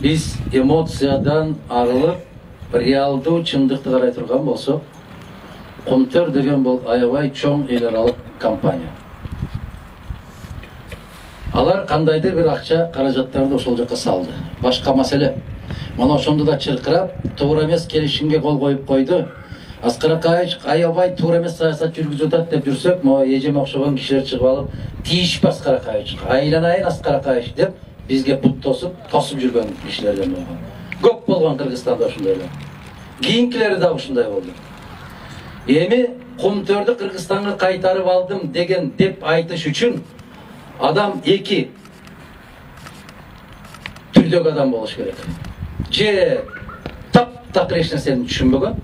Biz эмоциядан арылып, реалдуу чындыкты карай турган болсок, Комтөр деген бул аябай чоң эл аралык компания. Алар кандайдыр бир акча каражаттарды ошол жакка салды. Башка маселе. Мына ошондо да чыркырап, туура эмес келишимге кол коюп койду. Аскар Акаевич аябай туура эмес саясат жүргүзүп атат деп жүрсөк, могу эжеме окшогон кишилер чыгып алып, тийишпи Аскар Акаевичке. Айланайын Аскар Акаевич деп бизге бут тосуп жүргөн кишилерден болгон. Көп болгон Кыргызстанда ошондойлор. Кийинкилери да ушундай болду. Эми Комтөрдү Кыргызстанга кайтарып алдым деген деп айтыш үчүн адам эки түрдөгү адам болуш керек. Же таптакыр эч нерсени түшүнбөгөн,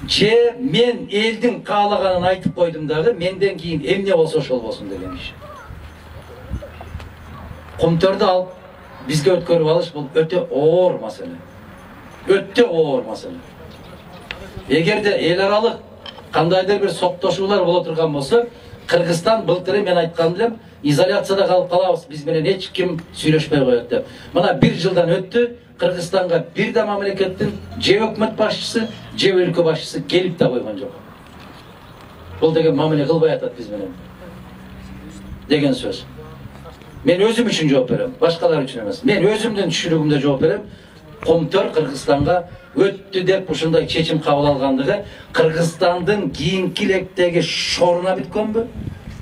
же мен элдин каалаганын айтып койдум дагы, менден кийин эмне болсо ошол болсун деген киши. Комтөрдү алып бизге өткөрүп алыш бул өтө оор маселе. Өтө оор маселе. Эгерде эл аралык кандайдыр бир соттошуулар боло турган болсо, Кыргызстан былтыры мен айткан элем, изоляцияда калып калабыз, биз менен эч ким сүйлөшпөй коет деп. Мына 1 жылдан өттү, Кыргызстанга бир да мамлекеттин же өкмөт башчысы, же өлкө башчысы келип да койгон жок. Бул деген мамиле кылбай атат биз менен деген сөз. Мен өзүм үчүн жооп берем, башкалар үчүн эмес. Мен өзүмдүн түшүнүгүмдө жооп берем. Комтөр Кыргызстанга өттү деп ушундай чечим кабыл алгандыгы Кыргызстандын кийинки электеги шоруна бүткөнбү,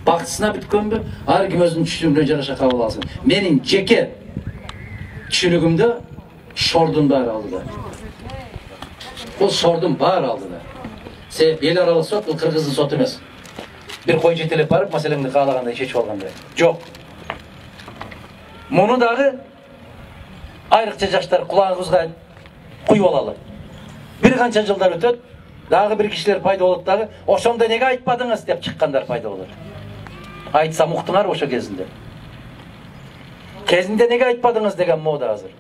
бактысына бүткөнбү, ар ким өзүнүн түшүнүгүнө жараша кабыл алсын. Менин жеке түшүнүгүмдө шордун баары алдыда. Бул шордун баары алдыда. Себеп эл аралык сот бул Кыргыздын соту эмес. Бир кой жетелеп барып, маселеңди каалагандай чечип алгандай. Жок. Муну дагы айрыкча жаштар кулагыбызга куюп алалы. Бир канча жылдар өтөт, дагы бир кишилер пайда болот дагы, ошондо неге айтпадыңыз деп чыккандар пайда болот. Айтсам уктуңар ошо кезинде. Кезинде неге айтпадыңыз деген мода азыр.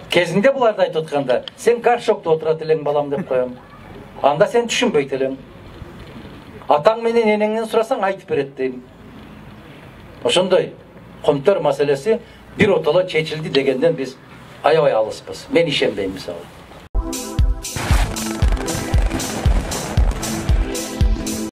Кезинде буларды айтып атканда, сен гаршокто отурат элең балам деп коем. Анда сен түшүнбөйт элең. Атаң менен энеңден сурасаң айтып берет дейм. Ошондой Комтөр маселеси бир отоло чечилди дегенден биз аябай алыспыз. Мен ишенбейм мисалы.